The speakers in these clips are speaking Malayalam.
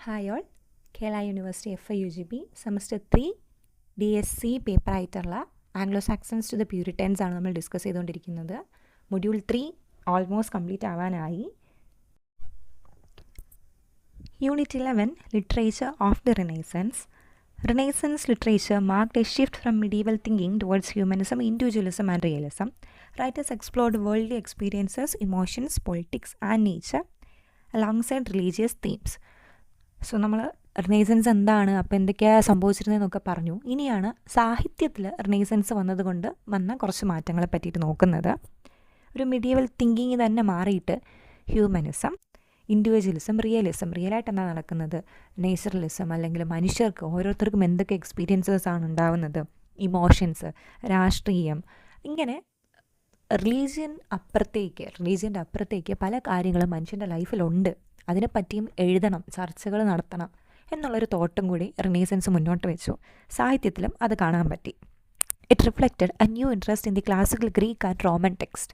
Hi all, Kerala university FIUGP semester 3 DSc പേപ്പറായിട്ടുള്ള Anglo Saxons to the Puritans ആണ് നമ്മൾ ഡിസ്കസ് ചെയ്തുകൊണ്ടിരിക്കുന്നത്. മൊഡ്യൂൾ 3 ഓൾമോസ്റ്റ് കംപ്ലീറ്റ് ആവാനായി. Unit 11 literature of the Renaissance. Renaissance literature marked a shift from medieval thinking towards humanism, individualism and realism. Writers explored worldly experiences, emotions, politics and nature alongside religious themes. So നമ്മൾ റിനൈസൻസ് എന്താണ്, അപ്പോൾ എന്തൊക്കെയാണ് സംഭവിച്ചിരുന്നതെന്നൊക്കെ പറഞ്ഞു. ഇനിയാണ് സാഹിത്യത്തിൽ റിനൈസൻസ് വന്നതുകൊണ്ട് വന്ന കുറച്ച് മാറ്റങ്ങളെ പറ്റിയിട്ട് നോക്കുന്നത്. ഒരു മിഡീവൽ തിങ്കിങ് തന്നെ മാറിയിട്ട് ഹ്യൂമനിസം, ഇൻഡിവിജ്വലിസം, റിയലായിട്ട് എന്താ നടക്കുന്നത്, നേച്ചറലിസം, അല്ലെങ്കിൽ മനുഷ്യർക്ക് ഓരോരുത്തർക്കും എന്തൊക്കെ എക്സ്പീരിയൻസസ് ആണ് ഉണ്ടാവുന്നത്, ഇമോഷൻസ്, രാഷ്ട്രീയം, ഇങ്ങനെ റിലീജിയൻ്റെ അപ്പുറത്തേക്ക് പല കാര്യങ്ങളും മനുഷ്യൻ്റെ ലൈഫിലുണ്ട്. അതിനെപ്പറ്റിയും എഴുതണം, ചർച്ചകൾ നടത്തണം എന്നുള്ളൊരു തോട്ടും കൂടി റിനൈസൻസ് മുന്നോട്ട് വെച്ചു. സാഹിത്യത്തിലും അത് കാണാൻ പറ്റി. It reflected A new interest in the classical Greek and Roman text.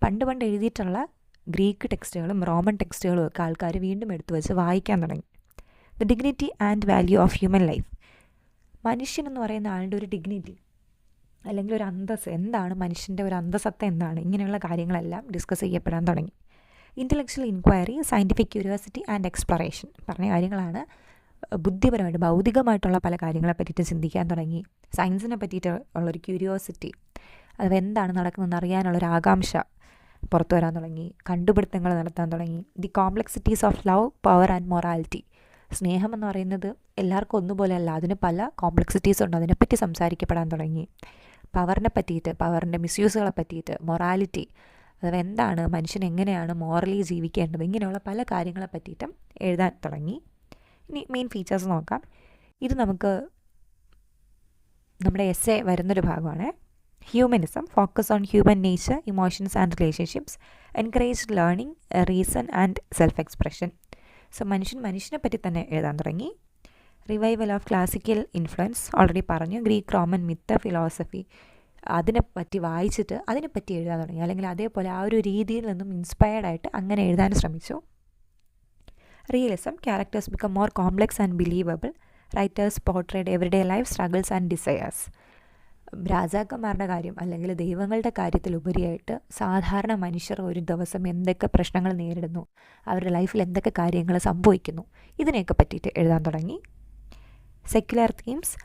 പണ്ട് എഴുതിയിട്ടുള്ള ഗ്രീക്ക് ടെക്സ്റ്റുകളും റോമൻ ടെക്സ്റ്റുകളും ഒക്കെ ആൾക്കാർ വീണ്ടും എടുത്തു വെച്ച് വായിക്കാൻ തുടങ്ങി. The dignity and value of human life. മനുഷ്യൻ എന്ന് പറയുന്ന ആളുടെ ഒരു ഡിഗ്നിറ്റി അല്ലെങ്കിൽ ഒരു അന്തസ്സ് എന്താണ്, മനുഷ്യൻ്റെ ഒരു അന്തസത്ത എന്താണ്, ഇങ്ങനെയുള്ള കാര്യങ്ങളെല്ലാം ഡിസ്കസ് ചെയ്യപ്പെടാൻ തുടങ്ങി. Intellectual inquiry, scientific curiosity and exploration പറഞ്ഞ കാര്യങ്ങളാണ്. ബുദ്ധിപരമായിട്ട് ഭൗതികമായിട്ടുള്ള പല കാര്യങ്ങളെ പറ്റിയിട്ട് ചിന്തിക്കാൻ തുടങ്ങി. സയൻസിനെ പറ്റിയിട്ട് ഉള്ളൊരു ക്യൂരിയോസിറ്റി, അത് എന്താണ് നടക്കുന്നതെന്ന് അറിയാനുള്ളൊരു ആകാംക്ഷ പുറത്തു വരാൻ തുടങ്ങി. കണ്ടുപിടുത്തങ്ങൾ നടത്താൻ തുടങ്ങി. The complexities of love, power and morality. സ്നേഹം എന്ന് പറയുന്നത് എല്ലാവർക്കും ഒന്നുപോലെയല്ല, അതിന് പല കോംപ്ലക്സിറ്റീസ് ഉണ്ട്. അതിനെപ്പറ്റി സംസാരിക്കപ്പെടാൻ തുടങ്ങി. പവറിനെ പറ്റിയിട്ട്, പവറിൻ്റെ മിസ്യൂസുകളെ പറ്റിയിട്ട്, മൊറാലിറ്റി, അത് എന്താണ്, മനുഷ്യൻ എങ്ങനെയാണ് മോറലി ജീവിക്കേണ്ടത്, ഇങ്ങനെയുള്ള പല കാര്യങ്ങളെ പറ്റിയിട്ടും എഴുതാൻ തുടങ്ങി. ഇനി മെയിൻ ഫീച്ചേഴ്സ് നോക്കാം. ഇത് നമുക്ക് നമ്മുടെ എസ്സേ വരുന്നൊരു ഭാഗമാണ്. Humanism focus on human nature, emotions and relationships, encouraged learning, reason and self expression. So മനുഷ്യനെ പറ്റി തന്നെ എഴുതാൻ തുടങ്ങി. Revival of classical influence already പറഞ്ഞു. ഗ്രീക്ക്, റോമൻ മിത്ത്, ഫിലോസഫി, അതിനെപ്പറ്റി വായിച്ചിട്ട് അതിനെപ്പറ്റി എഴുതാൻ തുടങ്ങി. അല്ലെങ്കിൽ അതേപോലെ ആ ഒരു രീതിയിൽ നിന്നും ഇൻസ്പയർഡായിട്ട് അങ്ങനെ എഴുതാൻ ശ്രമിച്ചു. Realism, characters become more complex and believable. Writers portrayed everyday life, struggles and desires. രാജാക്കന്മാരുടെ കാര്യം അല്ലെങ്കിൽ ദൈവങ്ങളുടെ കാര്യത്തിലുപരിയായിട്ട് സാധാരണ മനുഷ്യർ ഒരു ദിവസം എന്തൊക്കെ പ്രശ്നങ്ങൾ നേരിടുന്നു, അവരുടെ ലൈഫിൽ എന്തൊക്കെ കാര്യങ്ങൾ സംഭവിക്കുന്നു, ഇതിനെയൊക്കെ പറ്റിയിട്ട് എഴുതാൻ തുടങ്ങി. Secular themes.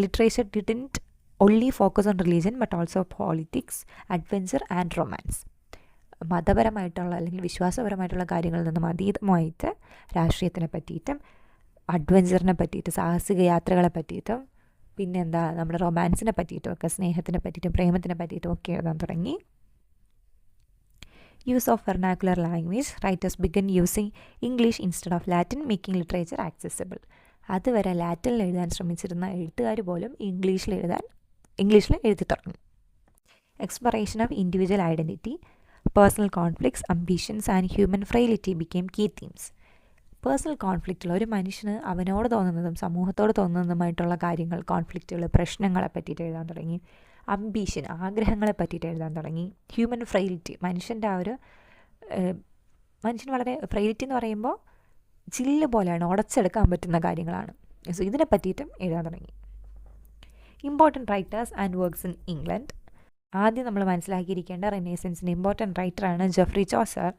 Literature didn't only focus on religion but also politics, adventure and romance. മതപരമായിട്ടുള്ള അല്ലെങ്കിൽ വിശ്വാസപരമായിട്ടുള്ള കാര്യങ്ങളിൽ നിന്നും അതീതമായിട്ട് രാഷ്ട്രീയത്തിനെ പറ്റിയിട്ടും അഡ്വഞ്ചറിനെ പറ്റിയിട്ടും സാഹസിക യാത്രകളെ പറ്റിയിട്ടും പിന്നെന്താ നമ്മുടെ റൊമാൻസിനെ പറ്റിയിട്ടും ഒക്കെ, സ്നേഹത്തിനെ പറ്റിയിട്ടും പ്രേമത്തിനെ പറ്റിയിട്ടും ഒക്കെ എഴുതാൻ തുടങ്ങി. Use of vernacular language. Writers began using English instead of Latin, making literature accessible. അതുവരെ ലാറ്റിനിൽ എഴുതാൻ ശ്രമിച്ചിരുന്ന എഴുത്തുകാർ പോലും ഇംഗ്ലീഷിൽ എഴുതി തുടങ്ങി. Exploration of individual identity, personal conflicts, ambitions and human frailty became key themes. Personal കോൺഫ്ലിക്റ്റുള്ള ഒരു മനുഷ്യന് അവനോട് തോന്നുന്നതും സമൂഹത്തോട് തോന്നുന്നതുമായിട്ടുള്ള കാര്യങ്ങൾ, കോൺഫ്ലിക്റ്റുകൾ, പ്രശ്നങ്ങളെ പറ്റിയിട്ട് എഴുതാൻ തുടങ്ങി. അംബീഷൻ, ആഗ്രഹങ്ങളെ പറ്റിയിട്ട് എഴുതാൻ തുടങ്ങി. ഹ്യൂമൻ ഫ്രെയിലിറ്റി, മനുഷ്യൻ്റെ ആ ഒരു മനുഷ്യൻ വളരെ ഫ്രെയിലിറ്റി എന്ന് പറയുമ്പോൾ ചില്ല് പോലെയാണ്, ഉടച്ചെടുക്കാൻ പറ്റുന്ന കാര്യങ്ങളാണ്. സോ ഇതിനെ പറ്റിയിട്ടും എഴുതാൻ തുടങ്ങി. Important writers and works in England. ആദ്യം നമ്മൾ മനസ്സിലാക്കിയിരിക്കേണ്ട റിനൈസൻസിൻ്റെ ഇമ്പോർട്ടൻറ്റ് റൈറ്ററാണ് Geoffrey Chaucer.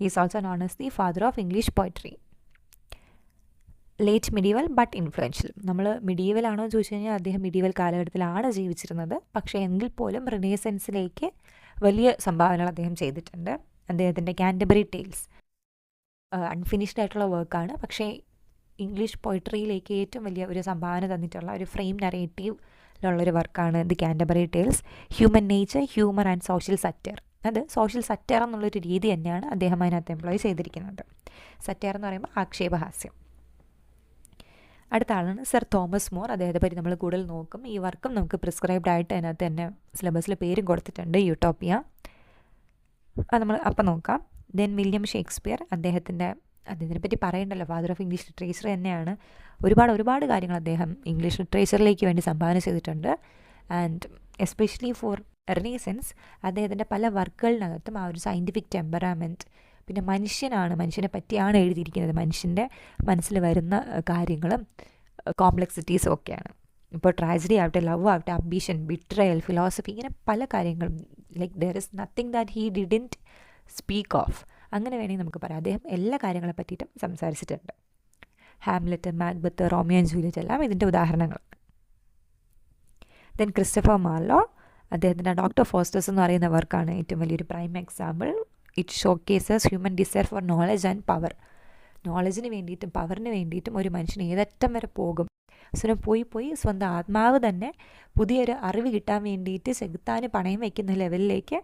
Is also known as the father of English poetry. Late medieval but influential. നമ്മൾ മിഡീവൽ ആണോ എന്ന് ചോദിച്ചു കഴിഞ്ഞാൽ അദ്ദേഹം മിഡീവൽ കാലഘട്ടത്തിലാണ് ജീവിച്ചിരുന്നത്. പക്ഷേ എങ്കിൽ പോലും റിനൈസൻസിലേക്ക് വലിയ സംഭാവനകൾ അദ്ദേഹം ചെയ്തിട്ടുണ്ട്. അദ്ദേഹത്തിൻ്റെ കാൻറ്റർബറി ടെയിൽസ് അൺഫിനിഷ്ഡ് ആയിട്ടുള്ള വർക്കാണ്, പക്ഷേ ഇംഗ്ലീഷ് പോയിട്രിയിലേക്ക് ഏറ്റവും വലിയ ഒരു സംഭാവന തന്നിട്ടുള്ള ഒരു ഫ്രെയിം നറേറ്റീവിലുള്ളൊരു വർക്കാണ് the Canterbury tales. Human nature, humour and social satire. അത് സോഷ്യൽ സറ്റയർ എന്നുള്ളൊരു രീതി തന്നെയാണ് അദ്ദേഹം അതിനകത്ത് എംപ്ലോയ് ചെയ്തിരിക്കുന്നത്. സറ്റയർ എന്ന് പറയുമ്പോൾ ആക്ഷേപഹാസ്യം. അടുത്ത ആളാണ് സർ തോമസ് മോർ. അദ്ദേഹത്തെ പറ്റി നമ്മൾ കൂടുതൽ നോക്കും. ഈ വർക്കും നമുക്ക് പ്രിസ്ക്രൈബ്ഡ് ആയിട്ട് അതിനകത്ത് തന്നെ സിലബസിൽ പേരും കൊടുത്തിട്ടുണ്ട്, യൂട്ടോപ്പിയ. അത് നമ്മൾ അപ്പം നോക്കാം. Then William Shakespeare. അദ്ദേഹത്തിനെ പറ്റി പറയണ്ടല്ലോ, ഫാദർ ഓഫ് ഇംഗ്ലീഷ് ലിറ്ററേച്ചർ തന്നെയാണ്. ഒരുപാട് കാര്യങ്ങൾ അദ്ദേഹം ഇംഗ്ലീഷ് ലിറ്ററേച്ചറിലേക്ക് വേണ്ടി സംഭാവന ചെയ്തിട്ടുണ്ട്. ആൻഡ് എസ്പെഷ്യലി ഫോർ റിനൈസൻസ് അദ്ദേഹത്തിൻ്റെ പല വർക്കുകളിനകത്തും ആ ഒരു സയൻറ്റിഫിക് ടെമ്പറാമെൻറ്റ്, പിന്നെ മനുഷ്യനെ പറ്റിയാണ് എഴുതിയിരിക്കുന്നത്. മനുഷ്യൻ്റെ മനസ്സിൽ വരുന്ന കാര്യങ്ങളും കോംപ്ലക്സിറ്റീസും ഒക്കെയാണ്. ഇപ്പോൾ ട്രാജഡി ആവട്ടെ, ലവ് ആവട്ടെ, അംബീഷൻ, ബിട്രയൽ, ഫിലോസഫി, ഇങ്ങനെ പല കാര്യങ്ങളും. Like there is nothing that he didn't speak of, അങ്ങനെ വേണമെങ്കിൽ നമുക്ക് പറയാം. അദ്ദേഹം എല്ലാ കാര്യങ്ങളെ പറ്റിയിട്ടും സംസാരിച്ചിട്ടുണ്ട്. Hamlet, Macbeth, Romeo and Juliet എല്ലാം ഇതിൻ്റെ ഉദാഹരണങ്ങൾ. ദെൻ ക്രിസ്റ്റഫർ മാർലോ, അദ്ദേഹത്തിൻ്റെ ഡോക്ടർ ഫോസ്റ്റേഴ്സ് എന്ന് പറയുന്ന വർക്കാണ് ഏറ്റവും വലിയൊരു prime example. It showcases human desire for knowledge and power. നോളജിന് വേണ്ടിയിട്ടും പവറിന് വേണ്ടിയിട്ടും ഒരു മനുഷ്യൻ ഏതറ്റം വരെ പോകും. പോയി സ്വന്തം ആത്മാവ് തന്നെ പുതിയൊരു അറിവ് കിട്ടാൻ വേണ്ടിയിട്ട് ചെകുത്താന് പണയം വയ്ക്കുന്ന ലെവലിലേക്ക്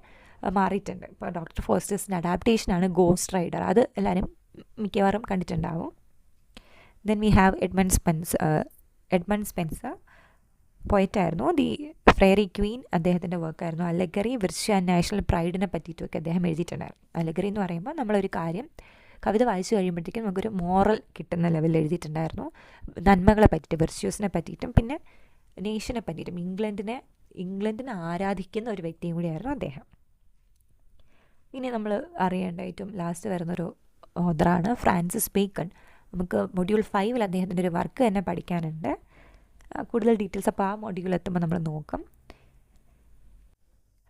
മാറിയിട്ടുണ്ട്. ഇപ്പോൾ ഡോക്ടർ ഫോസ്റ്റേഴ്സിൻ്റെ അഡാപ്റ്റേഷനാണ് ഗോസ്റ്റ് റൈഡർ. അത് എല്ലാവരും മിക്കവാറും കണ്ടിട്ടുണ്ടാവും. Then we have Edmund Spenser, പോയിറ്റായിരുന്നു. ദി ഫ്രെയറി ക്വീൻ അദ്ദേഹത്തിൻ്റെ വർക്കായിരുന്നു. അലഗറി, വിർച്യു ആൻഡ് നാഷണൽ പ്രൈഡിനെ പറ്റിയിട്ടുമൊക്കെ അദ്ദേഹം എഴുതിയിട്ടുണ്ടായിരുന്നു. അലഗറി എന്ന് പറയുമ്പോൾ നമ്മളൊരു കാര്യം കവിത വായിച്ചു കഴിയുമ്പോഴത്തേക്കും നമുക്കൊരു മോറൽ കിട്ടുന്ന ലെവലിൽ എഴുതിയിട്ടുണ്ടായിരുന്നു. നന്മകളെ പറ്റിയിട്ട്, വിർച്യൂസിനെ പറ്റിയിട്ടും പിന്നെ നേഷനെ പറ്റിയിട്ടും. ഇംഗ്ലണ്ടിനെ ആരാധിക്കുന്ന ഒരു വ്യക്തിയും കൂടിയായിരുന്നു അദ്ദേഹം. ഇനി നമ്മൾ അറിയേണ്ട ഏറ്റവും ലാസ്റ്റ് വരുന്നൊരു ഓഥറാണ് ഫ്രാൻസിസ് ബേക്കൺ. നമുക്ക് മൊഡ്യൂൾ 5 അദ്ദേഹത്തിൻ്റെ ഒരു വർക്ക് തന്നെ പഠിക്കാനുണ്ട്. കൂടുതൽ ഡീറ്റെയിൽസ് അപ്പോൾ ആ മൊഡ്യൂൾ എത്തുമ്പോൾ നമ്മൾ നോക്കും.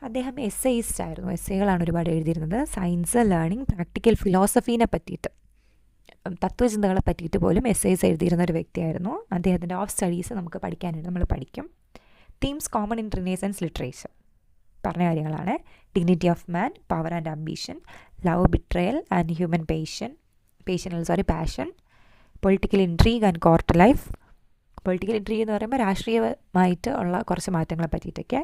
അദ്ദേഹം എസ്സേയിസ്റ്റ് ആയിരുന്നു. എസ്സേകളാണ് ഒരുപാട് എഴുതിയിരുന്നത്. സയൻസ്, ലേണിംഗ്, പ്രാക്ടിക്കൽ ഫിലോസഫീനെ പറ്റിയിട്ട്, തത്വചിന്തകളെ പറ്റിയിട്ട് പോലും എസ്സേസ് എഴുതിയിരുന്ന ഒരു വ്യക്തിയായിരുന്നു. അദ്ദേഹത്തിൻ്റെ ഓഫ് സ്റ്റഡീസ് നമുക്ക് പഠിക്കാനുണ്ട്, നമ്മൾ പഠിക്കും. Themes common in Renaissance literature പറഞ്ഞ കാര്യങ്ങളാണ്. Dignity of man, power and ambition, love, betrayal and human passion, political intrigue and court life. Political intrigue എന്ന് പറയുമ്പോൾ രാഷ്ട്രീയമായിട്ട് ഉള്ള കുറച്ച് മാറ്റങ്ങളെ പറ്റിയിട്ടൊക്കെ.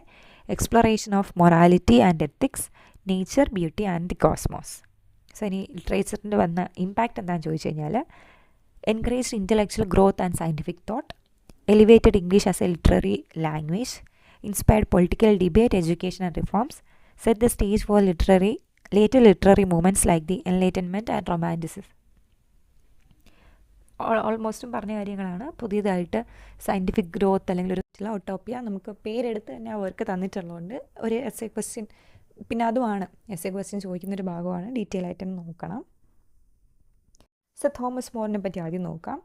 Exploration of morality and ethics, nature, beauty and the cosmos. So ഇനി ലിറ്ററേച്ചറിൻ്റെ വന്ന ഇമ്പാക്റ്റ് എന്താണെന്ന് ചോദിച്ചു കഴിഞ്ഞാൽ, encouraged intellectual growth and scientific thought, elevated English as a literary language, inspired political debate, education and reforms, set the stage for later literary movements like the Enlightenment and Romanticism. ഓൾമോസ്റ്റും പറഞ്ഞ കാര്യങ്ങളാണ്. പുതിയതായിട്ട് സയൻറ്റിഫിക് ഗ്രോത്ത് അല്ലെങ്കിൽ ഒരു ഒട്ടോപ്പിയ നമുക്ക് പേരെടുത്ത് തന്നെ അവർക്ക് തന്നിട്ടുള്ളതുകൊണ്ട് ഒരു എസ്സേ ക്വസ്റ്റ്യൻ, പിന്നെ അതുമാണ് എസ്സേ ക്വസ്റ്റ്യൻ ചോദിക്കുന്നൊരു ഭാഗമാണ്. ഡീറ്റെയിൽ ആയിട്ട് നോക്കണം. സർ തോമസ് മോറിനെ പറ്റി ആദ്യം നോക്കാം.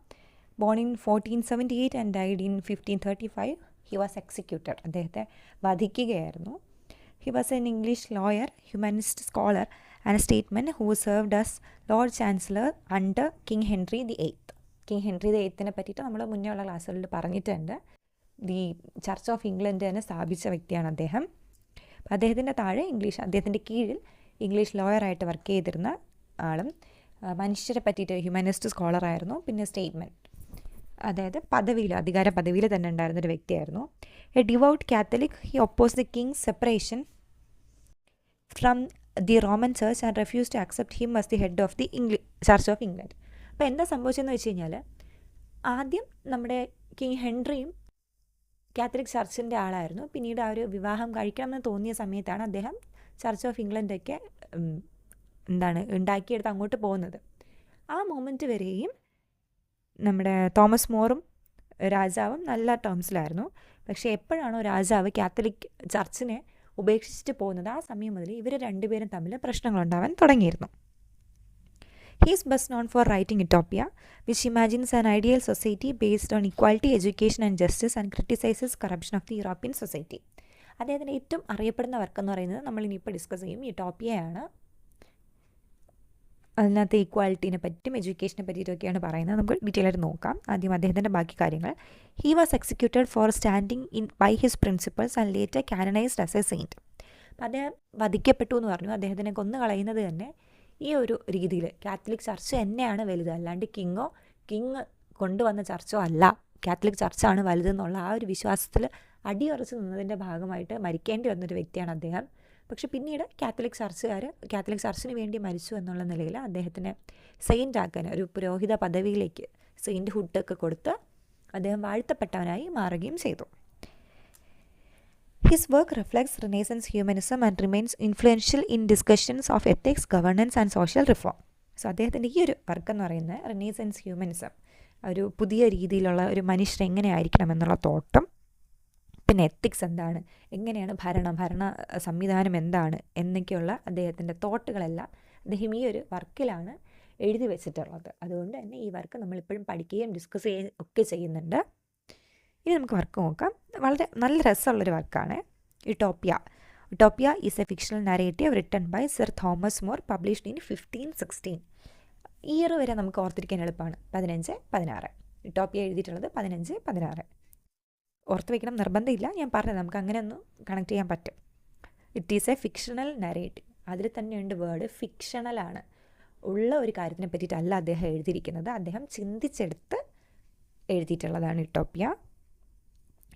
Born in 1478 and died in 1535. He was executed. അദ്ദേഹത്തെ വധിക്കുകയായിരുന്നു. He was an English lawyer, humanist scholar and a statesman who served as Lord Chancellor under King Henry VIII. King Henry VIII പറ്റിയിട്ട് നമ്മൾ മുന്നേ ഉള്ള ക്ലാസ്സുകളിൽ പറഞ്ഞിട്ടുണ്ട്. ദി ചർച്ച് ഓഫ് ഇംഗ്ലണ്ട് തന്നെ സ്ഥാപിച്ച വ്യക്തിയാണ് അദ്ദേഹം. അപ്പോൾ അദ്ദേഹത്തിൻ്റെ താഴെ അദ്ദേഹത്തിൻ്റെ കീഴിൽ ഇംഗ്ലീഷ് ലോയറായിട്ട് വർക്ക് ചെയ്തിരുന്ന ആളും മനുഷ്യരെ പറ്റിയിട്ട് ഹ്യൂമനിസ്റ്റ് സ്കോളറായിരുന്നു. പിന്നെ സ്റ്റേറ്റ്മെൻ, അതായത് അധികാര പദവിയിൽ തന്നെ ഉണ്ടായിരുന്നൊരു വ്യക്തിയായിരുന്നു. A devout Catholic, he oppose the king's separation from the Roman church and refuse to accept him as the head of the church of England. അപ്പോൾ എന്താ സംഭവിച്ചതെന്ന് വെച്ച് കഴിഞ്ഞാൽ, ആദ്യം നമ്മുടെ കിങ് ഹെൻറിയും കാത്തലിക് ചർച്ചിൻ്റെ ആളായിരുന്നു. പിന്നീട് ആ ഒരു വിവാഹം കഴിക്കണമെന്ന് തോന്നിയ സമയത്താണ് അദ്ദേഹം ചർച്ച് ഓഫ് ഇംഗ്ലണ്ടൊക്കെ ഉണ്ടാക്കിയെടുത്ത് അങ്ങോട്ട് പോകുന്നത്. ആ മൊമെൻറ്റ് വരെയും നമ്മുടെ തോമസ് മോറും രാജാവും നല്ല ടേംസിലായിരുന്നു. പക്ഷേ എപ്പോഴാണോ രാജാവ് കാത്തലിക് ചർച്ചിനെ ഉപേക്ഷിച്ചിട്ട് പോകുന്നത്, ആ സമയം മുതൽ ഇവർ രണ്ടുപേരും തമ്മിൽ പ്രശ്നങ്ങളുണ്ടാവാൻ തുടങ്ങിയിരുന്നു. He is best known for writing Utopia, which imagines an ideal society based on equality, education and justice and criticizes corruption of the European society. അദ്ദേഹത്തിൻ്റെ ഏറ്റവും അറിയപ്പെടുന്ന വർക്ക് എന്ന് പറയുന്നത് നമ്മൾ ഇനിയിപ്പോൾ ഡിസ്കസ് ചെയ്യും, യൂട്ടോപ്പിയയാണ്. അതിനകത്ത് ഈക്വാലിറ്റീനെ പറ്റിയും എഡ്യൂക്കേഷനെ പറ്റിയിട്ടൊക്കെയാണ് പറയുന്നത്. നമുക്ക് ഡീറ്റെയിൽ ആയിട്ട് നോക്കാം. ആദ്യം അദ്ദേഹത്തിൻ്റെ ബാക്കി കാര്യങ്ങൾ. He was executed for standing in by his principles and later canonized as a saint. അപ്പം അദ്ദേഹം വധിക്കപ്പെട്ടു എന്ന് പറഞ്ഞു. അദ്ദേഹത്തിനെ കൊന്നു കളയുന്നത് തന്നെ ഈ ഒരു രീതിയിൽ, കാത്തലിക് ചർച്ച് തന്നെയാണ് വലുത്, അല്ലാണ്ട് കിങ് കൊണ്ടുവന്ന ചർച്ചോ അല്ല, കാത്തലിക് ചർച്ചാണ് വലുതെന്നുള്ള ആ ഒരു വിശ്വാസത്തിൽ അടിയുറച്ച് നിന്നതിൻ്റെ ഭാഗമായിട്ട് മരിക്കേണ്ടി വന്നൊരു വ്യക്തിയാണ് അദ്ദേഹം. പക്ഷെ പിന്നീട് കാത്തലിക് ചർച്ചിന് വേണ്ടി മരിച്ചു എന്നുള്ള നിലയിൽ അദ്ദേഹത്തിന് സെയിൻ്റ് ആക്കാൻ, ഒരു പുരോഹിത പദവിയിലേക്ക് സെയിൻറ്റ് ഹുഡൊക്കെ കൊടുത്ത് അദ്ദേഹം വാഴ്ത്തപ്പെട്ടവനായി മാറുകയും ചെയ്തു. His work reflects Renaissance humanism and remains influential in discussions of ethics, governance and social reform. So അദ്ദേഹത്തിൻ്റെ ഈ ഒരു വർക്ക് എന്ന് പറയുന്നത് റിനൈസൻസ് ഹ്യൂമനിസം, ഒരു പുതിയ രീതിയിലുള്ള ഒരു മനുഷ്യർ എങ്ങനെയായിരിക്കണം എന്നുള്ള തോട്ടും, പിന്നെ എത്തിക്സ് എന്താണ്, എങ്ങനെയാണ് ഭരണ സംവിധാനം എന്താണ് എന്നൊക്കെയുള്ള അദ്ദേഹത്തിൻ്റെ തോട്ടുകളെല്ലാം അദ്ദേഹം ഈ ഒരു വർക്കിലാണ് എഴുതി വെച്ചിട്ടുള്ളത്. അതുകൊണ്ട് തന്നെ ഈ വർക്ക് നമ്മളിപ്പോഴും പഠിക്കുകയും ഡിസ്കസ് ചെയ്യുകയും ഒക്കെ ചെയ്യുന്നുണ്ട്. ഇനി നമുക്ക് വർക്ക് നോക്കാം. വളരെ നല്ല രസമുള്ളൊരു വർക്കാണ് Utopia. Utopia is a fictional narrative written by Sir Thomas More, published in 1516. Year വരെ നമുക്ക് ഓർത്തിരിക്കാൻ എളുപ്പമാണ്, 1516. യൂട്ടോപ്പിയ എഴുതിയിട്ടുള്ളത് 1516. ഓർത്ത് വയ്ക്കണം നിർബന്ധമില്ല, ഞാൻ പറഞ്ഞത് നമുക്ക് അങ്ങനെ ഒന്ന് കണക്ട് ചെയ്യാൻ പറ്റും. It is a fictional narrative. അതിൽ തന്നെയുണ്ട് വേർഡ് ഫിക്ഷണലാണ്. ഉള്ള ഒരു കാര്യത്തിനെ പറ്റിയിട്ടല്ല അദ്ദേഹം എഴുതിയിരിക്കുന്നത്, അദ്ദേഹം ചിന്തിച്ചെടുത്ത് എഴുതിയിട്ടുള്ളതാണ് Utopia.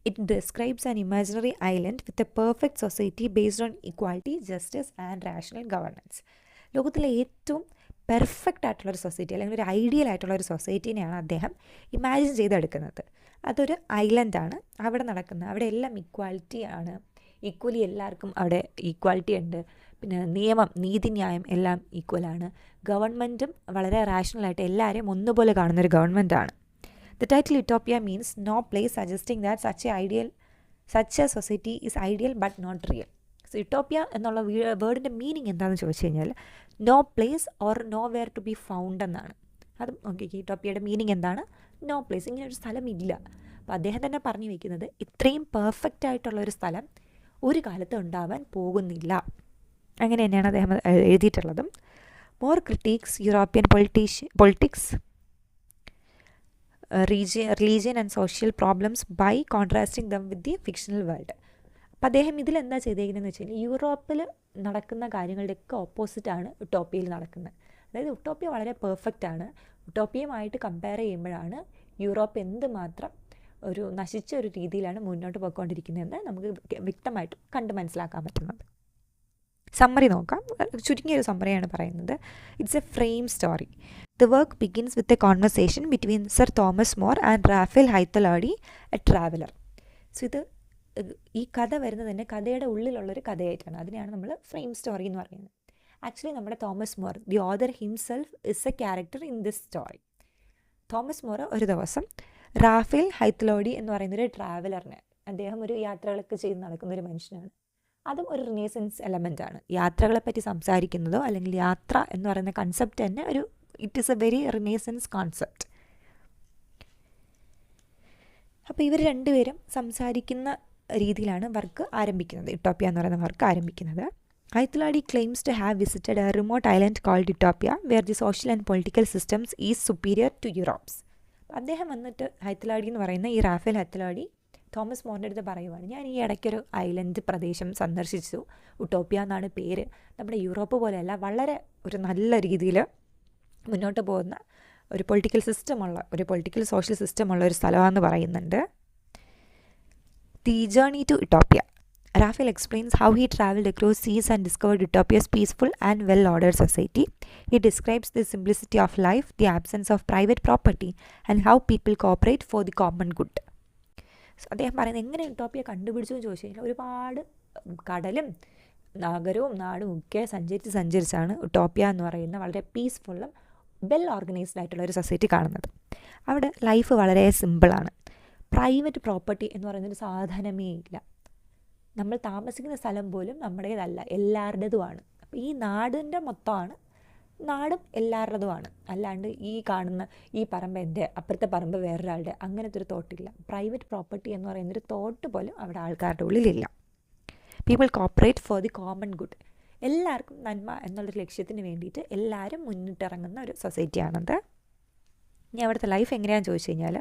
It describes an imaginary island with a perfect society based on equality, justice and rational governance. ലോകത്തിലെ ഏറ്റവും പെർഫെക്റ്റ് ആയിട്ടുള്ളൊരു സൊസൈറ്റി, അല്ലെങ്കിൽ ഒരു ഐഡിയൽ ആയിട്ടുള്ളൊരു സൊസൈറ്റീനെയാണ് അദ്ദേഹം ഇമാജിൻ ചെയ്തെടുക്കുന്നത്. അതൊരു ഐലൻഡാണ്. അവിടെ എല്ലാം ഇക്വാലിറ്റി ആണ്. ഈക്വലി എല്ലാവർക്കും അവിടെ ഈക്വാലിറ്റി ഉണ്ട്. പിന്നെ നിയമം, നീതിന്യായം എല്ലാം ഈക്വലാണ്. ഗവൺമെൻറ്റും വളരെ റാഷണലായിട്ട് എല്ലാവരെയും ഒന്നുപോലെ കാണുന്നൊരു ഗവൺമെൻറ്റാണ്. The title Utopia means no place, suggesting that such a society is ideal but not real. So Utopia എന്നുള്ള വേർഡിൻ്റെ മീനിങ് എന്താണെന്ന് ചോദിച്ചു കഴിഞ്ഞാൽ no place or nowhere to be found എന്നാണ്. അതും ഓക്കെ, യൂട്ടോപ്പിയയുടെ മീനിങ് എന്താണ്? നോ പ്ലേസ്, ഇങ്ങനെ ഒരു സ്ഥലമില്ല. അപ്പോൾ അദ്ദേഹം തന്നെ പറഞ്ഞു വയ്ക്കുന്നത് ഇത്രയും പെർഫെക്റ്റ് ആയിട്ടുള്ളൊരു സ്ഥലം ഒരു കാലത്ത് ഉണ്ടാവാൻ പോകുന്നില്ല. അങ്ങനെ തന്നെയാണ് അദ്ദേഹം എഴുതിയിട്ടുള്ളതും. More critics European politics, religion and social problems by contrasting them with the fictional world. അപ്പോൾ അദ്ദേഹം ഇതിലെന്താ ചെയ്തേക്കുന്നതെന്ന് വെച്ച് കഴിഞ്ഞാൽ യൂറോപ്പിൽ നടക്കുന്ന കാര്യങ്ങളുടെയൊക്കെ ഓപ്പോസിറ്റാണ് യൂട്ടോപ്പിയയിൽ നടക്കുന്നത്. അതായത് യൂട്ടോപ്പിയ വളരെ പെർഫെക്റ്റ് ആണ്. യൂട്ടോപ്പിയുമായിട്ട് കമ്പയർ ചെയ്യുമ്പോഴാണ് യൂറോപ്പ് എന്തുമാത്രം ഒരു നശിച്ച ഒരു രീതിയിലാണ് മുന്നോട്ട് പോയിക്കൊണ്ടിരിക്കുന്നതെന്ന് നമുക്ക് വ്യക്തമായിട്ട് കണ്ട് മനസ്സിലാക്കാൻ പറ്റുന്നത്. സമ്മറി നോക്കാം. ചുരുങ്ങിയൊരു സമ്മറിയാണ് പറയുന്നത്. It's a frame story. The work begins with a conversation between Sir Thomas More and Raphael Hythloday, a traveller. So ഇത് ഈ കഥ വരുന്നത് തന്നെ കഥയുടെ ഉള്ളിലുള്ളൊരു കഥയായിട്ടാണ്. അതിനെയാണ് നമ്മൾ ഫ്രെയിം സ്റ്റോറി എന്ന് പറയുന്നത്. ആക്ച്വലി നമ്മുടെ Thomas more, the author himself, is A character in this story. Thomas more ഒരു ദിവസം റാഫേൽ ഹൈത്തലോഡി എന്ന് പറയുന്നൊരു ട്രാവലറിനെ, അദ്ദേഹം ഒരു യാത്രകളൊക്കെ ചെയ്ത് നടക്കുന്നൊരു മനുഷ്യനാണ്. അതും ഒരു റിനേസൻസ് എലമെൻ്റാണ്. യാത്രകളെപ്പറ്റി സംസാരിക്കുന്നതോ അല്ലെങ്കിൽ യാത്ര എന്ന് പറയുന്ന കൺസെപ്റ്റ് തന്നെ it is A very renaissance concept. അപ്പോൾ ഇവർ രണ്ടുപേരും സംസാരിക്കുന്ന രീതിയിലാണ് വർക്ക് ആരംഭിക്കുന്നത്, യൂട്ടോപ്പിയ എന്ന് പറയുന്ന വർക്ക് ആരംഭിക്കുന്നത്. Hythloday claims to have visited a remote island called Utopia where the social and political systems is superior to Europe's. അദ്ദേഹം വന്നിട്ട് ഹൈത്തലാഡി എന്ന് പറയുന്ന ഈ റാഫേൽ ഹൈത്തലാഡി തോമസ് മോറിൻ്റെ അടുത്ത് പറയുവാണ്, ഞാൻ ഈ ഇടയ്ക്കൊരു ഐലൻഡ് പ്രദേശം സന്ദർശിച്ചു, യൂട്ടോപ്പിയ എന്നാണ് പേര്. നമ്മുടെ യൂറോപ്പ് പോലെയല്ല, വളരെ ഒരു നല്ല രീതിയിൽ മുന്നോട്ട് പോകുന്ന ഒരു പൊളിറ്റിക്കൽ സോഷ്യൽ സിസ്റ്റമുള്ള ഒരു സ്ഥലമാണെന്ന് പറയുന്നുണ്ട്. The journey to Utopia. Raphael explains how he traveled across seas and discovered Utopia's peaceful and well-ordered society. He describes the simplicity of life, the absence of private property, and how people cooperate for the common good. അദ്ദേഹം പറയുന്നത് എങ്ങനെ യൂട്ടോപ്പിയ കണ്ടുപിടിച്ചു എന്ന് ചോദിച്ചു കഴിഞ്ഞാൽ ഒരുപാട് കടലും നഗരവും നാടും ഒക്കെ സഞ്ചരിച്ചാണ് യൂട്ടോപ്പിയ എന്ന് പറയുന്ന വളരെ പീസ്ഫുള്ളും വെൽ ഓർഗനൈസ്ഡ് ആയിട്ടുള്ള ഒരു സൊസൈറ്റി കാണുന്നത്. അവിടെ ലൈഫ് വളരെ സിമ്പിളാണ്. പ്രൈവറ്റ് പ്രോപ്പർട്ടി എന്ന് പറയുന്നൊരു സാധനമേ ഇല്ല. നമ്മൾ താമസിക്കുന്ന സ്ഥലം പോലും നമ്മുടേതല്ല, എല്ലാവരുടേതുമാണ്. അപ്പോൾ ഈ നാടിൻ്റെ മൊത്തമാണ്, നാടും എല്ലാവരുടേതുമാണ്. അല്ലാണ്ട് ഈ കാണുന്ന ഈ പറമ്പ് എൻ്റെ, അപ്പുറത്തെ പറമ്പ് വേറൊരാളുടെ, അങ്ങനത്തെ ഒരു തോട്ടില്ല. പ്രൈവറ്റ് പ്രോപ്പർട്ടി എന്ന് പറയുന്നൊരു തോട്ട് പോലും അവിടെ ആൾക്കാരുടെ ഉള്ളിലില്ല. People cooperate for the common good. എല്ലാവർക്കും നന്മ എന്നുള്ളൊരു ലക്ഷ്യത്തിന് വേണ്ടിയിട്ട് എല്ലാവരും മുന്നിട്ടിറങ്ങുന്ന ഒരു സൊസൈറ്റിയാണത്. ഇനി അവിടുത്തെ ലൈഫ് എങ്ങനെയാണെന്ന് ചോദിച്ചു കഴിഞ്ഞാൽ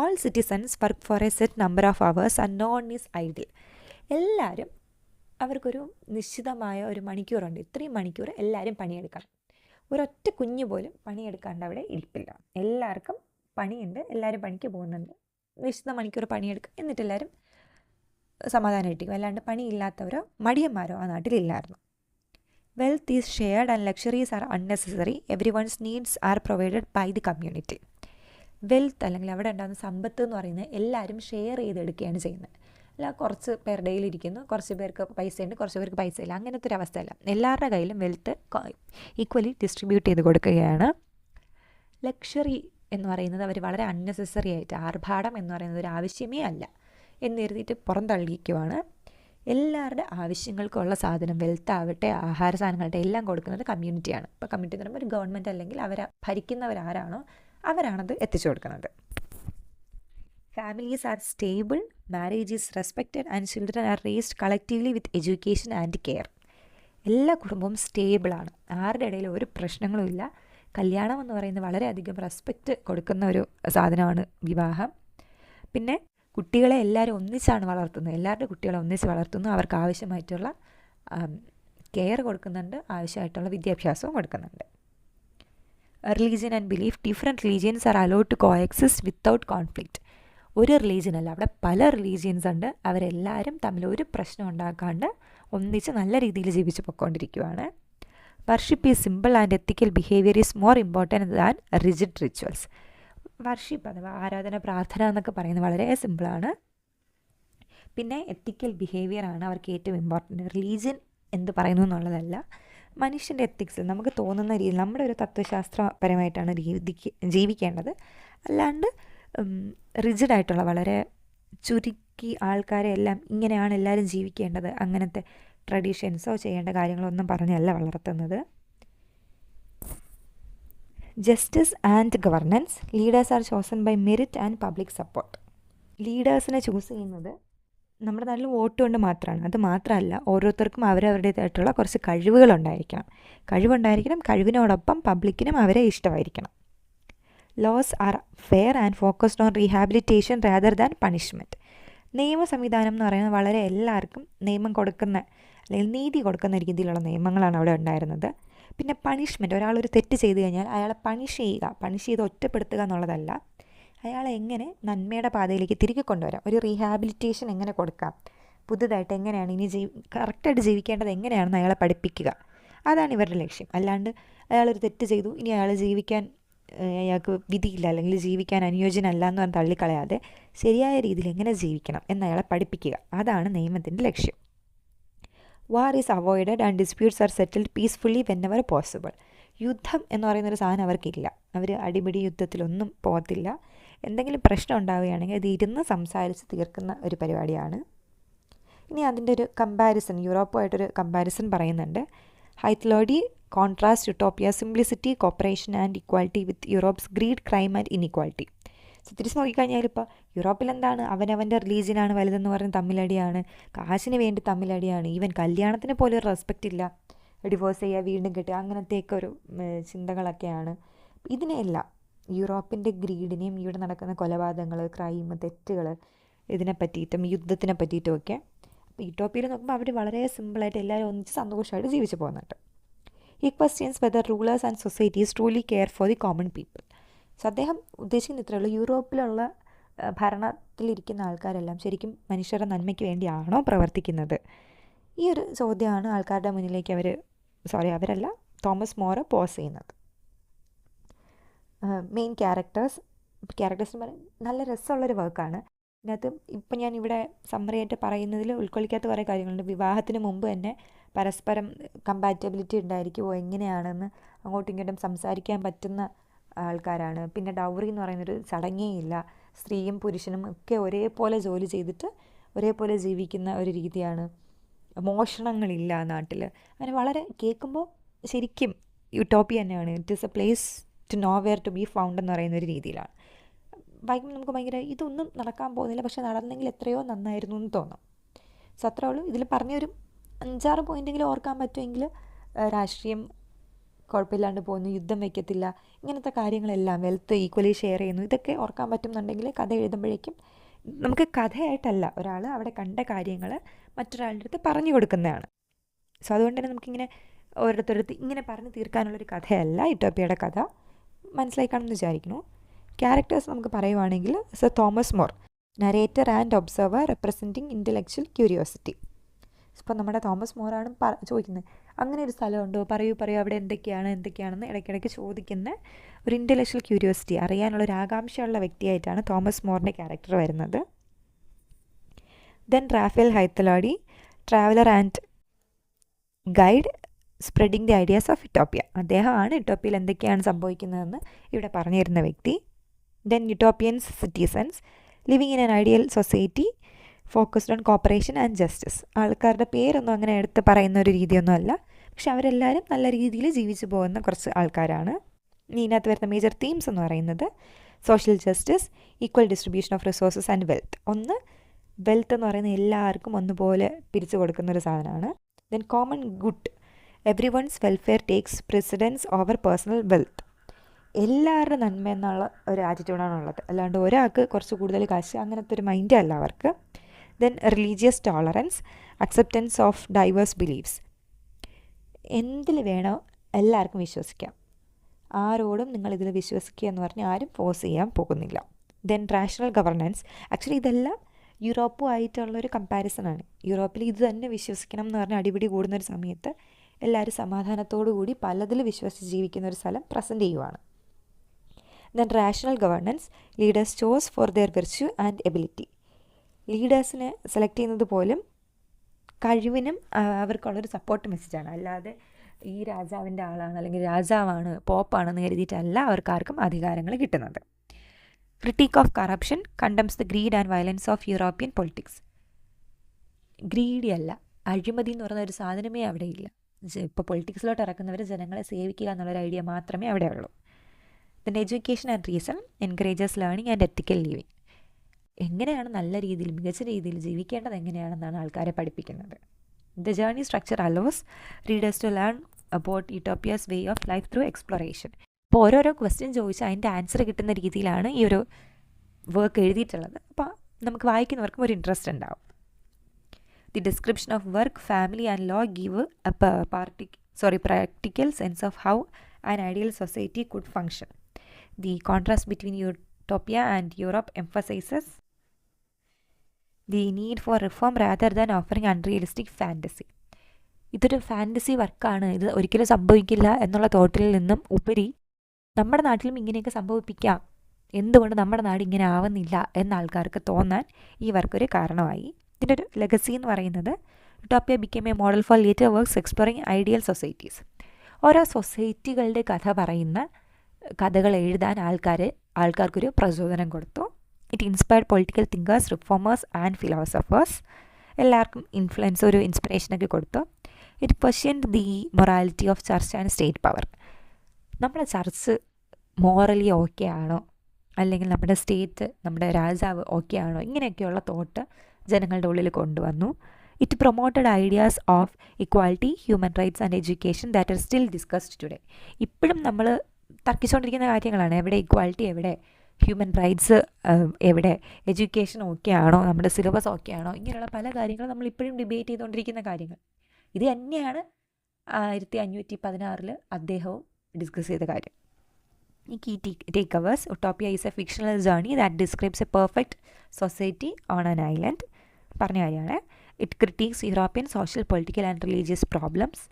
all citizens work for a set number of hours and no one is idle. എല്ലാവരും അവർക്കൊരു നിശ്ചിതമായ ഒരു മണിക്കൂറുണ്ട്, ഇത്രയും മണിക്കൂർ എല്ലാവരും പണിയെടുക്കണം. ഒരൊറ്റ കുഞ്ഞു പോലും പണിയെടുക്കാണ്ട് അവിടെ ഇരിപ്പില്ല. എല്ലാവർക്കും പണിയുണ്ട്, എല്ലാവരും പണിക്ക് പോകുന്നുണ്ട്. നിശ്ചിത മണിക്കൂർ പണിയെടുക്കുക, എന്നിട്ട് എല്ലാവരും സമാധാനമായിട്ടിരിക്കും. അല്ലാണ്ട് പണിയില്ലാത്തവരോ മടിയന്മാരോ ആ നാട്ടിലില്ലായിരുന്നു. Wealth is shared and luxuries are unnecessary. Everyone's needs are provided by the community. Wealth അല്ലെങ്കിൽ അവിടെ ഉണ്ടാകുന്ന സമ്പത്ത് എന്ന് പറയുന്നത് എല്ലാവരും ഷെയർ ചെയ്തെടുക്കുകയാണ് ചെയ്യുന്നത്. അല്ല കുറച്ച് പേരുടെ കയ്യിലിരിക്കുന്നു, കുറച്ച് പേർക്ക് പൈസയുണ്ട്, കുറച്ച് പേർക്ക് പൈസ ഇല്ല, അങ്ങനത്തെ ഒരു അവസ്ഥയല്ല. എല്ലാവരുടെ കയ്യിലും വെൽത്ത് ഈക്വലി ഡിസ്ട്രിബ്യൂട്ട് ചെയ്ത് കൊടുക്കുകയാണ്. ലക്ഷറി എന്ന് പറയുന്നത് അവർ വളരെ അൺനെസസറി ആയിട്ട്, ആർഭാടം എന്ന് പറയുന്നത് ഒരു ആവശ്യമേ അല്ല എന്ന് കരുതിയിട്ട് പുറന്തള്ളിക്കുവാണ്. എല്ലാവരുടെ ആവശ്യങ്ങൾക്കുള്ള സാധനം, വെൽത്ത് ആവട്ടെ, ആഹാര സാധനങ്ങളാവട്ടെ, എല്ലാം കൊടുക്കുന്നത് കമ്മ്യൂണിറ്റിയാണ്. ഇപ്പോൾ കമ്മ്യൂണിറ്റി എന്ന് പറയുമ്പോൾ ഒരു ഗവൺമെൻറ് അല്ലെങ്കിൽ ഭരിക്കുന്നവരാരാണോ അവരാണത് എത്തിച്ചു കൊടുക്കുന്നത്. Families are stable, marriage is respected and children are raised collectively with education and care. എല്ലാ കുടുംബവും സ്റ്റേബിളാണ്, ആരുടെ ഇടയിൽ ഒരു പ്രശ്നങ്ങളും ഇല്ല. കല്യാണം എന്ന് പറയുന്നത് വളരെയധികം റെസ്പെക്റ്റ് കൊടുക്കുന്ന ഒരു സാധനമാണ് വിവാഹം. പിന്നെ കുട്ടികളെ എല്ലാവരും ഒന്നിച്ചാണ് വളർത്തുന്നത്, എല്ലാവരുടെ കുട്ടികളെ ഒന്നിച്ച് വളർത്തുന്നു. അവർക്ക് ആവശ്യമായിട്ടുള്ള കെയർ കൊടുക്കുന്നുണ്ട്, ആവശ്യമായിട്ടുള്ള വിദ്യാഭ്യാസവും കൊടുക്കുന്നുണ്ട്. Religion and belief. Different religions are allowed to coexist without conflict. ഒരു റിലീജിയൻ അല്ല, അവിടെ പല റിലീജിയൻസ് ഉണ്ട്. അവരെല്ലാവരും തമ്മിൽ ഒരു പ്രശ്നം ഉണ്ടാക്കാണ്ട് ഒന്നിച്ച് നല്ല രീതിയിൽ ജീവിച്ച് പൊയ്ക്കൊണ്ടിരിക്കുകയാണ്. Worship is simple and ethical behaviour is more important than rigid rituals. Worship അഥവാ ആരാധന, പ്രാർത്ഥന എന്നൊക്കെ പറയുന്നത് വളരെ സിമ്പിളാണ്. പിന്നെ എത്തിക്കൽ ബിഹേവിയർ ആണ് അവർക്ക് ഏറ്റവും ഇമ്പോർട്ടൻറ്റ്. റിലീജിയൻ എന്ത് പറയുന്നു എന്നുള്ളതല്ല, മനുഷ്യൻ്റെ എത്തിക്സിൽ നമുക്ക് തോന്നുന്ന രീതിയിൽ നമ്മുടെ ഒരു തത്വശാസ്ത്രപരമായിട്ടാണ് ജീവിക്കേണ്ടത്. അല്ലാണ്ട് റിജിഡായിട്ടുള്ള വളരെ ചുരുക്കി ആൾക്കാരെ എല്ലാം ഇങ്ങനെയാണ് എല്ലാവരും ജീവിക്കേണ്ടത്, അങ്ങനത്തെ ട്രഡീഷൻസോ ചെയ്യേണ്ട കാര്യങ്ങളൊന്നും പറഞ്ഞല്ല വളർത്തുന്നത്. Justice and governance. Leaders are chosen by merit and public support. ലീഡേഴ്സിനെ ചൂസ് ചെയ്യുന്നത് നമ്മുടെ നാട്ടിൽ വോട്ട് കൊണ്ട് മാത്രമാണ്. അത് മാത്രമല്ല, ഓരോരുത്തർക്കും അവരവരുടേതായിട്ടുള്ള കുറച്ച് കഴിവുകളുണ്ടായിരിക്കണം. കഴിവിനോടൊപ്പം പബ്ലിക്കിനും അവരെ ഇഷ്ടമായിരിക്കണം. Laws are fair and focused on rehabilitation rather than punishment. നിയമ സംവിധാനം എന്ന് പറയുന്നത് വളരെ എല്ലാവർക്കും നിയമം കൊടുക്കുന്ന അല്ലെങ്കിൽ നീതി കൊടുക്കുന്ന രീതിയിലുള്ള നിയമങ്ങളാണ് അവിടെ ഉണ്ടായിരുന്നത്. പിന്നെ പണിഷ്മെൻറ്റ്, ഒരാളൊരു തെറ്റ് ചെയ്തു കഴിഞ്ഞാൽ അയാളെ പണിഷ് ചെയ്ത് ഒറ്റപ്പെടുത്തുക എന്നുള്ളതല്ല, അയാളെ എങ്ങനെ നന്മയുടെ പാതയിലേക്ക് തിരികെ കൊണ്ടുവരാം, ഒരു റീഹാബിലിറ്റേഷൻ എങ്ങനെ കൊടുക്കാം, പുതുതായിട്ട് എങ്ങനെയാണ് ഇനി കറക്റ്റായിട്ട് ജീവിക്കേണ്ടത് എങ്ങനെയാണെന്ന് അയാളെ പഠിപ്പിക്കുക. അതാണ് ഇവരുടെ ലക്ഷ്യം. അല്ലാണ്ട് അയാളൊരു തെറ്റ് ചെയ്തു, ഇനി അയാൾക്ക് വിധിയില്ല അല്ലെങ്കിൽ ജീവിക്കാൻ അനുയോജ്യനല്ല എന്ന് പറഞ്ഞ് തള്ളിക്കളയാതെ ശരിയായ രീതിയിൽ എങ്ങനെ ജീവിക്കണം എന്നയാളെ പഠിപ്പിക്കുക. അതാണ് നിയമത്തിൻ്റെ ലക്ഷ്യം. War is avoided and disputes are settled peacefully whenever possible. യുദ്ധം എന്ന് പറയുന്നൊരു സാധനം അവർക്കില്ല. അവർ അടിപിടി യുദ്ധത്തിലൊന്നും പോകത്തില്ല. എന്തെങ്കിലും പ്രശ്നം ഉണ്ടാവുകയാണെങ്കിൽ അത് ഇരുന്ന് സംസാരിച്ച് തീർക്കുന്ന ഒരു പരിപാടിയാണ്. ഇനി അതിൻ്റെ ഒരു കമ്പാരിസൺ, യൂറോപ്പുമായിട്ടൊരു കമ്പാരിസൺ പറയുന്നുണ്ട്. Hythloday contrast Utopia simplicity, cooperation and equality with Europe's greed, crime and inequality. തിരിച്ച് നോക്കിക്കഴിഞ്ഞാൽ ഇപ്പോൾ യൂറോപ്പിൽ എന്താണ്, അവനവൻ്റെ റിലീജിയനാണ് വലുതെന്ന് പറഞ്ഞ് തമ്മിലടിയാണ്, കാശിന് വേണ്ടി തമ്മിലടിയാണ്, ഈവൻ കല്യാണത്തിന് പോലും ഒരു റെസ്പെക്റ്റ് ഇല്ല, ഡിവോഴ്സ് ചെയ്യുക, വീണ്ടും കെട്ടുക, അങ്ങനത്തെയൊക്കെ ഒരു ചിന്തകളൊക്കെയാണ്. ഇതിനെല്ലാം യൂറോപ്പിൻ്റെ ഗ്രീഡിനെയും ഇവിടെ നടക്കുന്ന കൊലപാതകങ്ങൾ, ക്രൈം, തെറ്റുകൾ, ഇതിനെ പറ്റിയിട്ടും യുദ്ധത്തിനെ പറ്റിയിട്ടുമൊക്കെ അപ്പോൾ യൂട്ടോപ്പിയയിൽ നോക്കുമ്പോൾ അവർ വളരെ സിമ്പിളായിട്ട് എല്ലാവരും ഒന്നിച്ച് സന്തോഷമായിട്ട് ജീവിച്ചു പോകുന്നുണ്ട്. He questions whether rulers and societies truly care for the common people. So അദ്ദേഹം ഉദ്ദേശിക്കുന്ന ഇത്രയേ ഉള്ളൂ, യൂറോപ്പിലുള്ള ഭരണത്തിലിരിക്കുന്ന ആൾക്കാരെല്ലാം ശരിക്കും മനുഷ്യരുടെ നന്മയ്ക്ക് വേണ്ടിയാണോ പ്രവർത്തിക്കുന്നത്? ഈ ഒരു ചോദ്യമാണ് ആൾക്കാരുടെ മുന്നിലേക്ക് അവരല്ല തോമസ് മോർ പോസ് ചെയ്യുന്നത്. മെയിൻ ക്യാരക്ടേഴ്സ് എന്ന് പറയും നല്ല രസമുള്ളൊരു വർക്കാണ്. ഇതിനകത്ത് ഇപ്പം ഞാനിവിടെ സമ്മറിയായിട്ട് പറയുന്നതിൽ ഉൾക്കൊള്ളിക്കാത്ത കുറേ കാര്യങ്ങളുണ്ട്. വിവാഹത്തിന് മുമ്പ് തന്നെ പരസ്പരം കമ്പാറ്റബിലിറ്റി ഉണ്ടായിരിക്കുമോ, എങ്ങനെയാണെന്ന് അങ്ങോട്ടും ഇങ്ങോട്ടും സംസാരിക്കാൻ പറ്റുന്ന ആൾക്കാരാണ്. പിന്നെ ഡൗറി എന്ന് പറയുന്നൊരു ചടങ്ങേ ഇല്ല, സ്ത്രീയും പുരുഷനും ഒക്കെ ഒരേപോലെ ജോലി ചെയ്തിട്ട് ഒരേപോലെ ജീവിക്കുന്ന ഒരു രീതിയാണ്. മോഷണങ്ങളില്ല നാട്ടിൽ. അങ്ങനെ വളരെ കേൾക്കുമ്പോൾ ശരിക്കും യൂട്ടോപ്പിയ തന്നെയാണ്. It is a place to nowhere to be found എന്ന് പറയുന്നൊരു രീതിയിലാണ്. വായിക്കുമ്പോൾ നമുക്ക് ഭയങ്കര ഇതൊന്നും നടക്കാൻ പോകുന്നില്ല, പക്ഷെ നടന്നെങ്കിൽ എത്രയോ നന്നായിരുന്നു എന്ന് തോന്നും. സോ അത്രേ ഉള്ളൂ. ഇതിൽ പറഞ്ഞൊരു 5-6 പോയിൻ്റെങ്കിലും ഓർക്കാൻ പറ്റുമെങ്കിൽ രാഷ്ട്രീയം കുഴപ്പമില്ലാണ്ട് പോകുന്നു, യുദ്ധം വയ്ക്കത്തില്ല, ഇങ്ങനത്തെ കാര്യങ്ങളെല്ലാം, വെൽത്ത് ഈക്വലി ഷെയർ ചെയ്യുന്നു, ഇതൊക്കെ ഓർക്കാൻ പറ്റുന്നുണ്ടെങ്കിൽ കഥ എഴുതുമ്പോഴേക്കും നമുക്ക് കഥയായിട്ടല്ല, ഒരാൾ അവിടെ കണ്ട കാര്യങ്ങൾ മറ്റൊരാളുടെ അടുത്ത് പറഞ്ഞു കൊടുക്കുന്നതാണ്. സോ അതുകൊണ്ട് തന്നെ നമുക്കിങ്ങനെ ഓരോരുത്തരടുത്ത് ഇങ്ങനെ പറഞ്ഞു തീർക്കാനുള്ളൊരു കഥയല്ല യൂട്ടോപ്പിയയുടെ കഥ. മനസ്സിലായി കാണുമെന്ന് വിചാരിക്കുന്നു. ക്യാരക്ടേഴ്സ് നമുക്ക് പറയുവാണെങ്കിൽ sir Thomas more, narrator and observer representing intellectual curiosity. ഇപ്പോൾ നമ്മുടെ തോമസ് മോറാണ് ചോദിക്കുന്നത്, അങ്ങനെ ഒരു സ്ഥലമുണ്ടോ, പറയൂ അവിടെ എന്തൊക്കെയാണെന്ന് ഇടയ്ക്കിടയ്ക്ക് ചോദിക്കുന്ന ഒരു ഇൻ്റലക്ച്വൽ ക്യൂരിയോസിറ്റി, അറിയാനുള്ളൊരു ആകാംക്ഷയുള്ള വ്യക്തിയായിട്ടാണ് തോമസ് മോറിൻ്റെ ക്യാരക്ടർ വരുന്നത്. Then Raphael Hythloday, traveller and guide spreading the ideas of Utopia. അദ്ദേഹമാണ് യൂട്ടോപ്പിയയിൽ എന്തൊക്കെയാണ് സംഭവിക്കുന്നതെന്ന് ഇവിടെ പറഞ്ഞു തരുന്ന വ്യക്തി. Then Utopians citizens living in an ideal society focused on cooperation and justice. ആൾക്കാരുടെ പേരൊന്നും അങ്ങനെ എടുത്ത് പറയുന്ന ഒരു രീതിയൊന്നും അല്ല, പക്ഷെ അവരെല്ലാവരും നല്ല രീതിയിൽ ജീവിച്ചു പോകുന്ന കുറച്ച് ആൾക്കാരാണ്. ഇതിനകത്ത് വരുന്ന മേജർ തീംസ് എന്ന് പറയുന്നത് social justice, equal distribution of resources and wealth. ഒന്ന്, വെൽത്ത് എന്ന് പറയുന്നത് എല്ലാവർക്കും ഒന്നുപോലെ പിരിച്ചു കൊടുക്കുന്നൊരു സാധനമാണ്. Then common good, everyone's welfare takes precedence over personal wealth. എല്ലാവരുടെ നന്മ എന്നുള്ള ഒരു ആറ്റിറ്റ്യൂഡാണുള്ളത്, അല്ലാണ്ട് ഒരാൾക്ക് കുറച്ച് കൂടുതൽ കാശ് അങ്ങനത്തെ ഒരു മൈൻഡ് അല്ല അവർക്ക്. Then religious tolerance, acceptance of diverse beliefs. എന്തിൽ വേണോ എല്ലാവർക്കും വിശ്വസിക്കാം, ആരോടും നിങ്ങളിതിൽ വിശ്വസിക്കുക എന്ന് പറഞ്ഞാൽ ആരും ഫോഴ്സ് ചെയ്യാൻ പോകുന്നില്ല. Then rational governance. ആക്ച്വലി ഇതെല്ലാം യൂറോപ്പുമായിട്ടുള്ളൊരു കമ്പാരിസണാണ്. യൂറോപ്പിൽ ഇത് തന്നെ വിശ്വസിക്കണം എന്ന് പറഞ്ഞാൽ അടിപിടി കൂടുന്നൊരു സമയത്ത് എല്ലാവരും സമാധാനത്തോടു കൂടി പലതിൽ വിശ്വസിച്ച് ജീവിക്കുന്ന ഒരു സ്ഥലം പ്രസൻറ്റ് ചെയ്യുവാണ്. Then rational governance, leaders chose for their virtue and ability. ലീഡേഴ്സിനെ സെലക്ട് ചെയ്യുന്നത് പോലും കഴിവിനും അവർക്കുള്ളൊരു സപ്പോർട്ട് മെസ്സേജാണ്, അല്ലാതെ ഈ രാജാവിൻ്റെ ആളാണ് അല്ലെങ്കിൽ രാജാവാണ് പോപ്പാണെന്ന് കരുതിയിട്ടല്ല അവർക്കാർക്കും അധികാരങ്ങൾ കിട്ടുന്നത്. Critic of corruption, condemns the greed and violence of European politics. Greedy അല്ല, അഴിമതി എന്ന് പറയുന്ന ഒരു സാധനമേ അവിടെ ഇല്ല. ഇപ്പോൾ പൊളിറ്റിക്സിലോട്ട് ഇറക്കുന്നവർ ജനങ്ങളെ സേവിക്കുക എന്നുള്ളൊരു ഐഡിയ മാത്രമേ അവിടെ ഉള്ളൂ. Then education and reason encourages learning and ethical living. എങ്ങനെയാണ് നല്ല രീതിയിൽ മികച്ച രീതിയിൽ ജീവിക്കേണ്ടത് എങ്ങനെയാണെന്നാണ് ആൾക്കാരെ പഠിപ്പിക്കുന്നത്. The journey structure allows readers to learn about Utopia's way of life through exploration. അപ്പോൾ ഓരോരോ ക്വസ്റ്റ്യൻ ചോദിച്ചാൽ അതിൻ്റെ ആൻസർ കിട്ടുന്ന രീതിയിലാണ് ഈ ഒരു വർക്ക് എഴുതിയിട്ടുള്ളത്. അപ്പോൾ നമുക്ക് വായിക്കുന്നവർക്കും ഒരു ഇൻട്രസ്റ്റ് ഉണ്ടാവും. The description of work, family and law give practical sense of how an ideal society could function. The contrast between Utopia and Europe emphasizes the need for reform rather than offering unrealistic fantasy. ഇതൊരു ഫാൻറ്റസി വർക്കാണ്, ഇത് ഒരിക്കലും സംഭവിക്കില്ല എന്നുള്ള തോട്ടിൽ നിന്നും ഉപരി നമ്മുടെ നാട്ടിലും ഇങ്ങനെയൊക്കെ സംഭവിപ്പിക്കാം, എന്തുകൊണ്ട് നമ്മുടെ നാട് ഇങ്ങനെ ആവുന്നില്ല എന്ന ആൾക്കാർക്ക് തോന്നാൻ ഈ വർക്കൊരു കാരണമായി. ഇതിൻ്റെ ഒരു ലെഗസി എന്ന് പറയുന്നത് Utopia became a model for later works exploring ideal societies. ഓരോ സൊസൈറ്റികളുടെ കഥ പറയുന്ന കഥകൾ എഴുതാൻ ആൾക്കാർക്കൊരു പ്രചോദനം കൊടുത്തു. It inspired political thinkers, reformers and philosophers. എല്ലാവർക്കും ഒരു ഇൻസ്പിറേഷനൊക്കെ കൊടുത്തു. It questioned the morality of church and state power. നമ്മുടെ ചർച്ച് മോറലി ഓക്കെ ആണോ, അല്ലെങ്കിൽ നമ്മുടെ സ്റ്റേറ്റ്, നമ്മുടെ രാജാവ് ഓക്കെ ആണോ, ഇങ്ങനെയൊക്കെയുള്ള തോട്ട് ജനങ്ങളുടെ ഉള്ളിൽ കൊണ്ടുവന്നു. It promoted ideas of equality, human rights and education that are still discussed today. ഇപ്പോഴും നമ്മൾ തർക്കിച്ചുകൊണ്ടിരിക്കുന്ന കാര്യങ്ങളാണ്. എവിടെ ഇക്വാലിറ്റി, എവിടെ ഹ്യൂമൻ റൈറ്റ്സ്, എവിടെ എഡ്യൂക്കേഷൻ ഓക്കെ ആണോ, നമ്മുടെ സിലബസ് ഓക്കെ ആണോ, ഇങ്ങനെയുള്ള പല കാര്യങ്ങളും നമ്മൾ ഇപ്പോഴും ഡിബേറ്റ് ചെയ്തുകൊണ്ടിരിക്കുന്ന കാര്യങ്ങൾ. ഇത് തന്നെയാണ് 1516 അദ്ദേഹവും ഡിസ്കസ് ചെയ്ത കാര്യം. ഈ key takeaways: Utopia is a fictional journey that describes a perfect society on an island. പറഞ്ഞ കാര്യമാണ്. It critics European social, political and religious problems.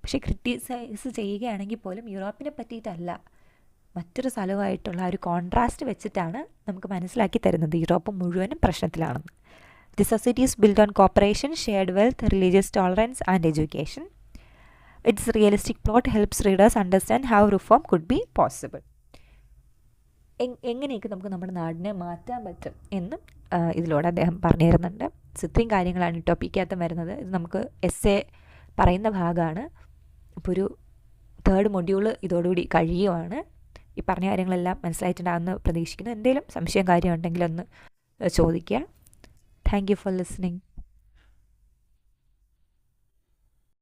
പക്ഷേ ക്രിട്ടിസൈസ് ചെയ്യുകയാണെങ്കിൽ പോലും യൂറോപ്പിനെ പറ്റിയിട്ടല്ല, മറ്റൊരു സ്ഥലവുമായിട്ടുള്ള ഒരു കോൺട്രാസ്റ്റ് വെച്ചിട്ടാണ് നമുക്ക് മനസ്സിലാക്കി തരുന്നത് യൂറോപ്പ് മുഴുവനും പ്രശ്നത്തിലാണെന്ന്. The society is build on cooperation, shared wealth, religious tolerance and education. Its realistic plot helps readers understand how reform could be possible. എങ്ങനെയൊക്കെ നമുക്ക് നമ്മുടെ നാടിനെ മാറ്റാൻ പറ്റും എന്നും ഇതിലൂടെ അദ്ദേഹം പറഞ്ഞു തരുന്നുണ്ട്. ഇത്രയും കാര്യങ്ങളാണ് ടോപ്പിക്കകത്ത് വരുന്നത്. ഇത് നമുക്ക് എസ്സേ പറയുന്ന ഭാഗമാണ്. ഇപ്പോൾ ഒരു 3rd മൊഡ്യൂൾ ഇതോടുകൂടി കഴിയുവാണ്. ഈ പറഞ്ഞ കാര്യങ്ങളെല്ലാം മനസ്സിലായിട്ടുണ്ടാകുമെന്ന് പ്രതീക്ഷിക്കുന്നു. എന്തെങ്കിലും സംശയം കാര്യം ഉണ്ടെങ്കിൽ ഒന്ന് ചോദിക്കുക. Thank you for listening.